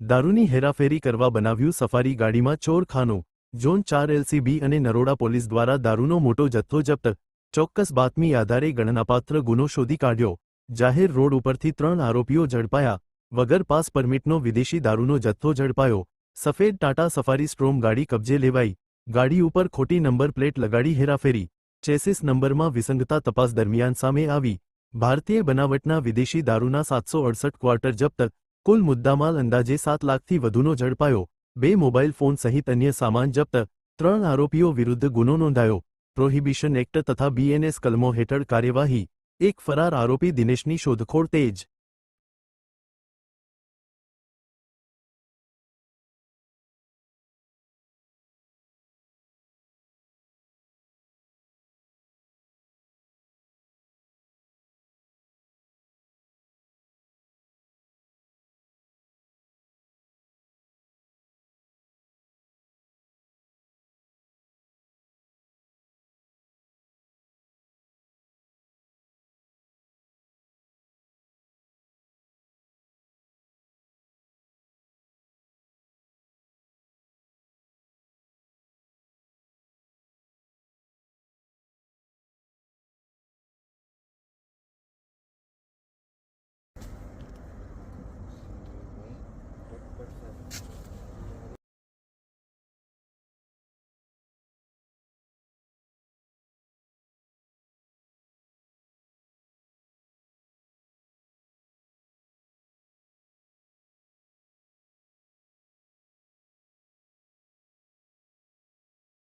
દારૂની હેરાફેરી કરવા બનાવ્યું સફારી ગાડીમાં ચોરખાનું। ઝોન 4 એલસીબી અને નરોડા પોલીસ દ્વારા દારૂનો મોટો જથ્થો જપ્ત। ચોક્કસ બાતમી આધારે ગણનાપાત્ર ગુનો શોધી કાઢ્યો। જાહેર રોડ ઉપરથી 3 આરોપીઓ ઝડપાયા। વગર પાસ પરમિટનો વિદેશી દારૂનો જથ્થો ઝડપાયો। સફેદ ટાટા સફારી સ્ટ્રોમ ગાડી કબજે લેવાઈ। ગાડી ઉપર ખોટી નંબર પ્લેટ લગાડી હેરાફેરી। ચેસિસ નંબરમાં વિસંગતતા તપાસ દરમિયાન સામે આવી। ભારતીય બનાવટના વિદેશી દારૂના 768 ક્વાર્ટર જપ્ત। કુલ મુદ્દામાલ અંદાજે 7 લાખથી વધુનો ઝડપાયો। 2 મોબાઈલ ફોન સહિત અન્ય સામાન જપ્ત। 3 આરોપીઓ વિરુદ્ધ ગુનો નોંધાયો। પ્રોહિબિશન એક્ટ તથા બીએનએસ કલમો હેઠળ કાર્યવાહી। એક ફરાર આરોપી દિનેશની શોધખોળ તેજ।